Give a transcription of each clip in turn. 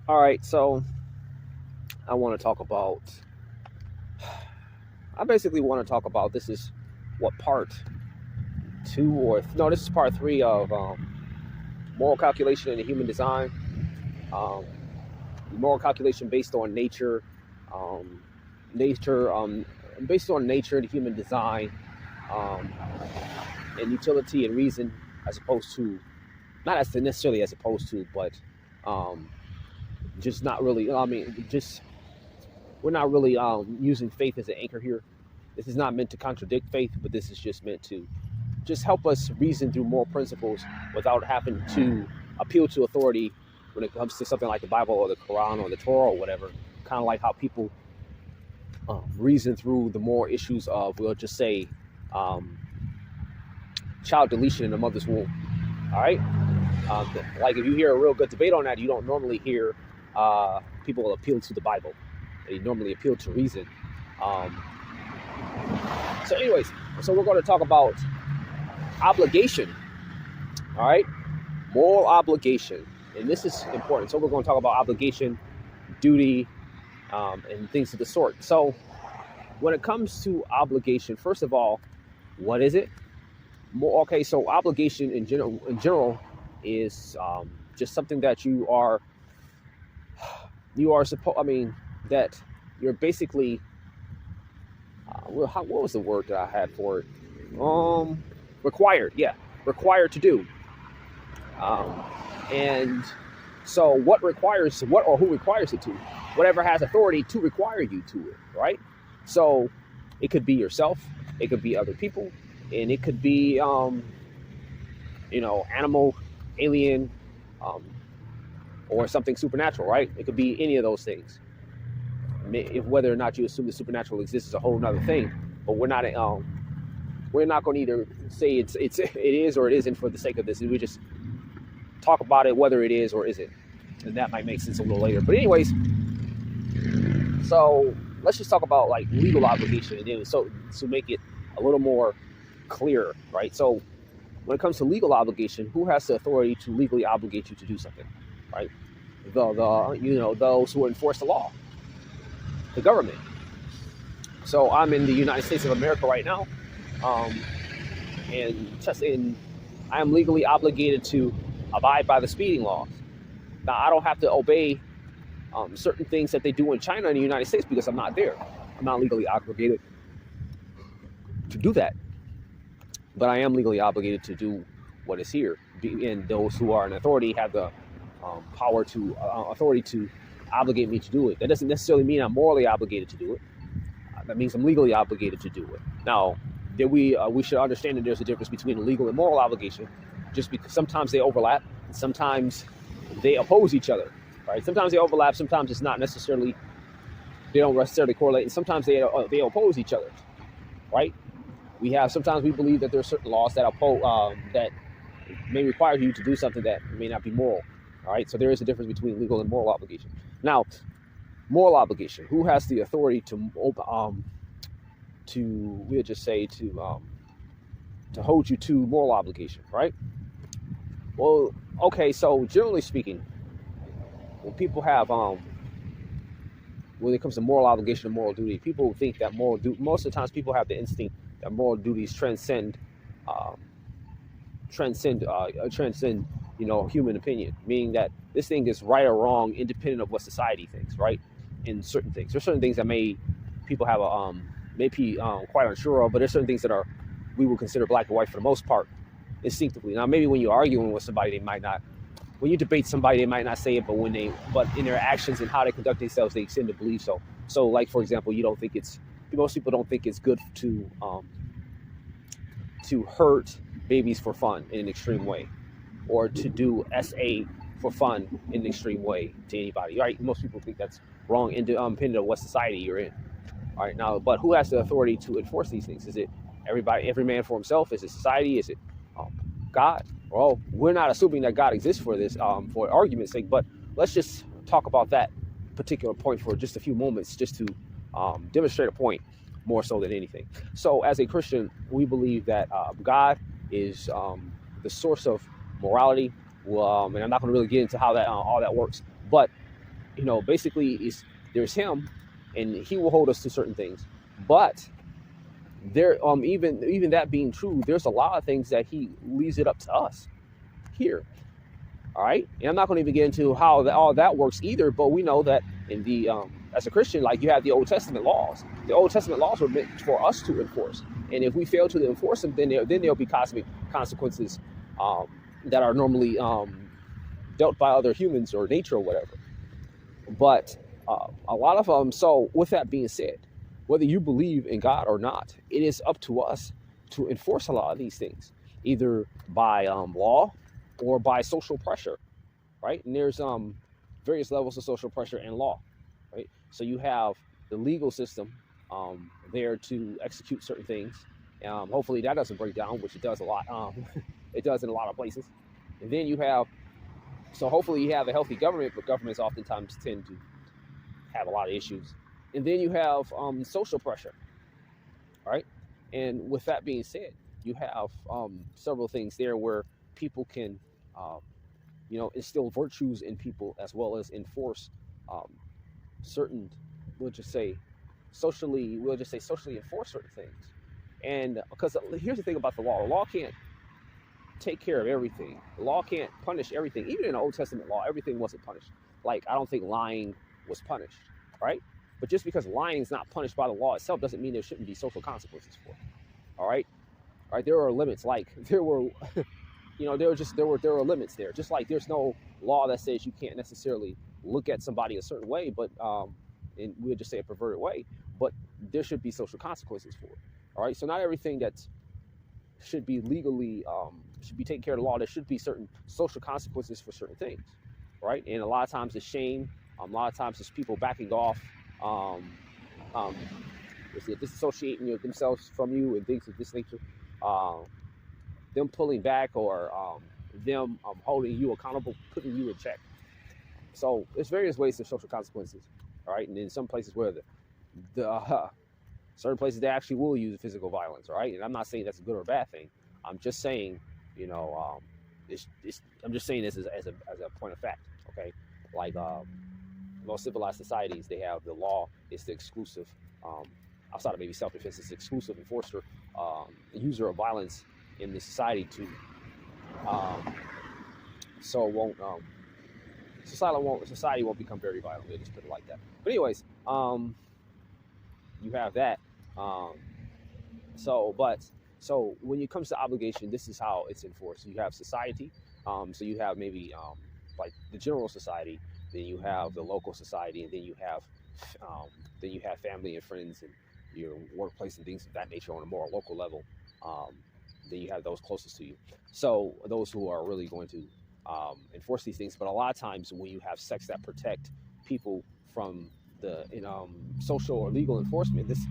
All right, so I want to talk about. I basically want to talk about this is what part two or no, this is part three of moral calculation in the human design. Um, Moral calculation based on nature, um, nature, based on nature, the human design, um, and utility and reason, as opposed to not as necessarily as opposed to, but um, just not really. I mean, just we're not really using faith as an anchor here. This is not meant to contradict faith, but this is just meant to just help us reason through moral principles without having to appeal to authority when it comes to something like the Bible or the Quran or the Torah or whatever. Kind of like how people reason through the moral issues of, we'll just say, um, child deletion in the mother's womb. All right. Like if you hear a real good debate on that, you don't normally hear people appeal to the Bible. They normally appeal to reason. Um, so, anyways, so we're going to talk about obligation. All right, moral obligation, and this is important. So we're going to talk about obligation, duty, and things of the sort. So when it comes to obligation, first of all, what is it? Okay, so obligation in general is just something that you are supposed. I mean, that you're basically. What was the word that I had for it? Required. Yeah, required to do. Um, and so, what or who requires it to? Whatever has authority to require you to it, right? So, it could be yourself, it could be other people, and it could be, animal, alien, um, or something supernatural, right? It could be any of those things. If whether or not you assume the supernatural exists is a whole nother thing, but we're not going to either say it is or it isn't for the sake of this. We just talk about it whether it is or isn't, and that might make sense a little later. But anyways, so let's just talk about like legal obligation, and then so to make it a little more clear, right? So when it comes to legal obligation, who has the authority to legally obligate you to do something, right? Those who enforce the law, the government. So I'm in the United States of America right now, um, and I am legally obligated to abide by the speeding laws. Now I don't have to obey certain things that they do in China and the United States because I'm not there. I'm not legally obligated to do that, but I am legally obligated to do what is here. And those who are in authority have the authority to obligate me to do it. That doesn't necessarily mean I'm morally obligated to do it. That means I'm legally obligated to do it. Now, that we should understand that there's a difference between a legal and moral obligation, just because sometimes they overlap, and sometimes they oppose each other, right? Sometimes they overlap, sometimes it's not necessarily, they don't necessarily correlate, and sometimes they oppose each other, right? Sometimes we believe that there are certain laws that that may require you to do something that may not be moral, all right? So there is a difference between legal and moral obligation. Now, moral obligation, who has the authority we'll just say to hold you to moral obligation, right? Well, okay, so generally speaking, when people have when it comes to moral obligation and moral duty, people think that most of the times people have the instinct that moral duties transcend human opinion, meaning that this thing is right or wrong independent of what society thinks, right? In certain things, there's certain things that people have quite unsure of, but there's certain things that we would consider black and white for the most part, instinctively. Now, maybe when you're arguing with somebody, they might not. When you debate somebody, they might not say it, but but in their actions and how they conduct themselves, they seem to believe so. So, like for example, most people don't think it's good to hurt babies for fun in an extreme way, or to do SA for fun in an extreme way to anybody, right? Most people think that's wrong, independent of what society you're in. All right, now, but who has the authority to enforce these things? Is it every man for himself? Is it society? Is it God? Well, we're not assuming that God exists for this, for argument's sake, but let's just talk about that particular point for just a few moments, just to demonstrate a point more so than anything. So, as a Christian, we believe that God is the source of morality. And I'm not going to really get into how that all that works, but basically is there's him, and he will hold us to certain things. But there, even that being true, there's a lot of things that he leaves it up to us here. All right, and I'm not going to even get into how all that works either. But we know that in the as a Christian, like you have the Old Testament laws. The Old Testament laws were meant for us to enforce, and if we fail to enforce them, then there'll be cosmic consequences um, that are normally dealt by other humans or nature or whatever. But a lot of them. So with that being said, whether you believe in God or not, it is up to us to enforce a lot of these things, either by law or by social pressure, right? And there's various levels of social pressure and law, right? So you have the legal system there to execute certain things. Hopefully that doesn't break down, which it does a lot. It does in a lot of places. And then you have, so hopefully you have a healthy government, but governments oftentimes tend to have a lot of issues. And then you have social pressure, right? And with that being said, you have several things there where people can, um, instill virtues in people as well as enforce um, certain, we'll just say, socially enforce certain things. And because here's the thing about the law can't take care of everything. The law can't punish everything. Even in the Old Testament law, everything wasn't punished. Like, I don't think lying was punished, right? But just because lying is not punished by the law itself doesn't mean there shouldn't be social consequences for it. All right, all right. There are limits. Like there were, there were limits there. Just like there's no law that says you can't necessarily look at somebody a certain way, but and we'll just say a perverted way. But there should be social consequences for it. All right. So not everything that's should be legally should be taken care of the law. There should be certain social consequences for certain things, right? And a lot of times it's shame. A lot of times it's people backing off, um, um, disassociating themselves from you and things of this nature. Um, them pulling back or them holding you accountable, putting you in check. So there's various ways of social consequences, all right? And in some places where the certain places they actually will use physical violence, all right? And I'm not saying that's a good or a bad thing. I'm just saying, I'm just saying this as a point of fact, okay? Like most civilized societies, they have the law is the exclusive, outside of maybe self-defense, is the exclusive enforcer, user of violence in the society to, so it won't, society won't become very violent. We'll just put it like that. But anyways, you have that. Um, so when it comes to obligation, this is how it's enforced. You have society. So you have maybe like the general society, then you have the local society, and then you have family and friends and your workplace and things of that nature on a more local level. Then you have those closest to you. So those who are really going to enforce these things. But a lot of times when you have sects that protect people from the social or legal enforcement, this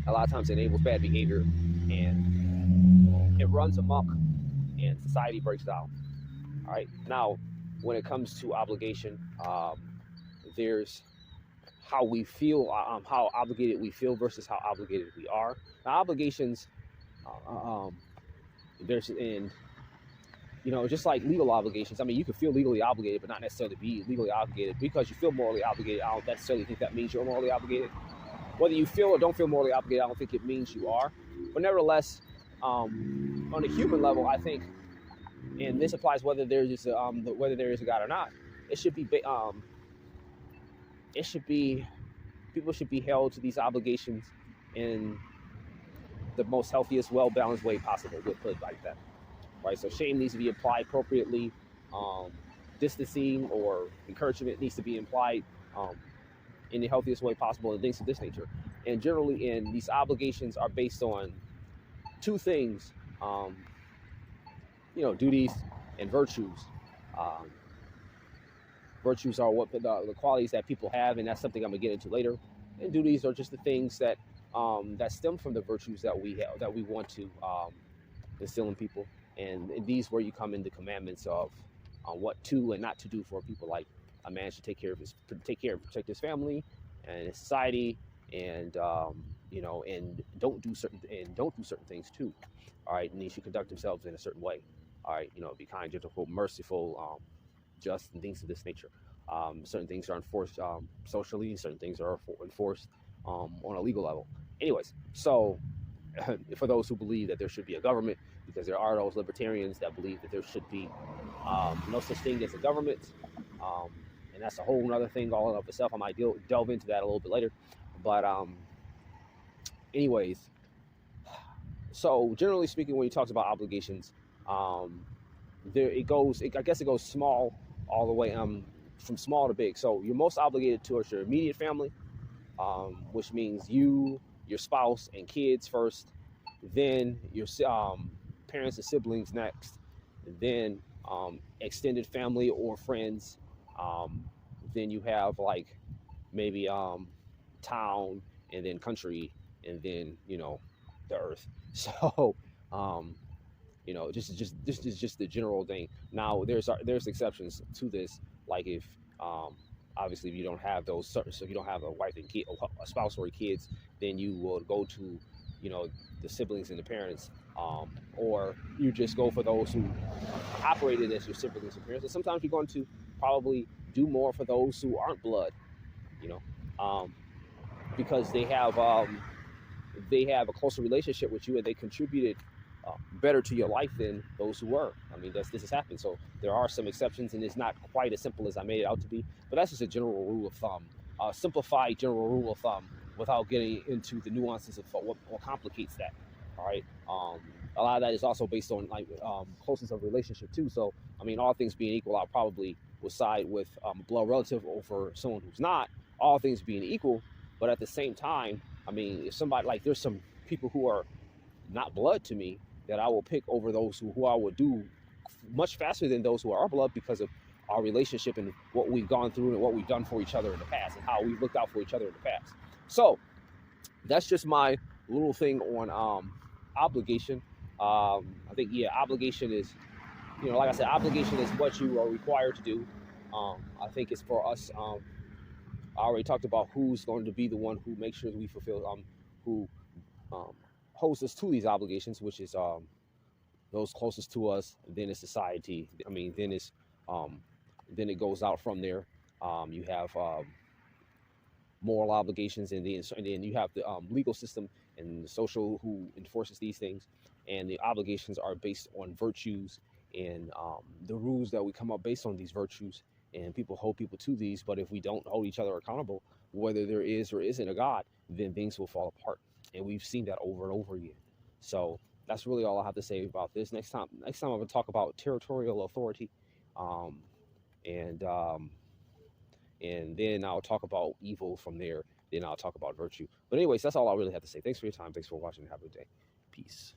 a lot of times enables bad behavior and it runs amok and society breaks down. All right. Now, when it comes to obligation, there's how we feel, how obligated we feel versus how obligated we are. Now, obligations, there's in just like legal obligations. I mean, you can feel legally obligated, but not necessarily be legally obligated. Because you feel morally obligated, I don't necessarily think that means you're morally obligated. Whether you feel or don't feel morally obligated, I don't think it means you are. But nevertheless, on a human level, I think, and this applies whether there is a God or not. It should be people should be held to these obligations in the most healthiest, well-balanced way possible. We'll put it like that. Right, so shame needs to be applied appropriately. Distancing or encouragement needs to be applied in the healthiest way possible, and things of this nature. And generally, these obligations are based on two things: duties and virtues. Um, Virtues are what the qualities that people have, and that's something I'm gonna get into later. And duties are just the things that that stem from the virtues that we have, that we want to instill in people. And these where you come into commandments of what to and not to do for people. Like a man should take care and protect his family and his society, and and don't do certain things too. All right, and he should conduct themselves in a certain way. All right, be kind, gentle, merciful, just, and things of this nature. Certain things are enforced socially, certain things are enforced on a legal level. Anyways, so for those who believe that there should be a government, because there are those libertarians that believe that there should be no such thing as a government, um, and that's a whole other thing all in of itself. I might delve into that a little bit later, but anyways, so generally speaking, when he talks about obligations, um, there it goes. I guess it goes small all the way from small to big. So you're most obligated towards your immediate family, which means you, your spouse, and kids first, then your parents and siblings next, then extended family or friends, um, then you have like maybe town, and then country, and then the earth. So um, this is just the general thing. Now there's exceptions to this, like if obviously if you don't have those certain, so if you don't have a wife and kid, a spouse or kids, then you will go to you know the siblings and the parents, or you just go for those who operated as your siblings and parents. And sometimes you're going to probably do more for those who aren't blood, you know, because they have a closer relationship with you and they contributed better to your life than those who were. I mean, this has happened. So there are some exceptions, and it's not quite as simple as I made it out to be. But that's just a general rule of thumb, a simplified general rule of thumb, without getting into the nuances of what complicates that. All right. A lot of that is also based on like closeness of relationship too. So I mean, all things being equal, I probably would side with a blood relative over someone who's not. All things being equal, but at the same time, I mean, if somebody like there's some people who are not blood to me that I will pick over those who I will do much faster than those who are blood because of our relationship and what we've gone through and what we've done for each other in the past and how we've looked out for each other in the past. So that's just my little thing on obligation. I think obligation is, like I said, obligation is what you are required to do. I think it's for us. I already talked about who's going to be the one who makes sure that we fulfill, who um, holds us to these obligations, which is those closest to us. Then it's society. I mean, um, then it goes out from there. You have moral obligations, and then you have the legal system and the social who enforces these things, and the obligations are based on virtues and the rules that we come up based on these virtues, and people hold people to these. But if we don't hold each other accountable, whether there is or isn't a God, then things will fall apart, and we've seen that over and over again. So that's really all I have to say about this. Next time I'm going to talk about territorial authority, um, and and then I'll talk about evil from there. Then I'll talk about virtue. But anyways, that's all I really have to say. Thanks for your time. Thanks for watching. Have a good day. Peace.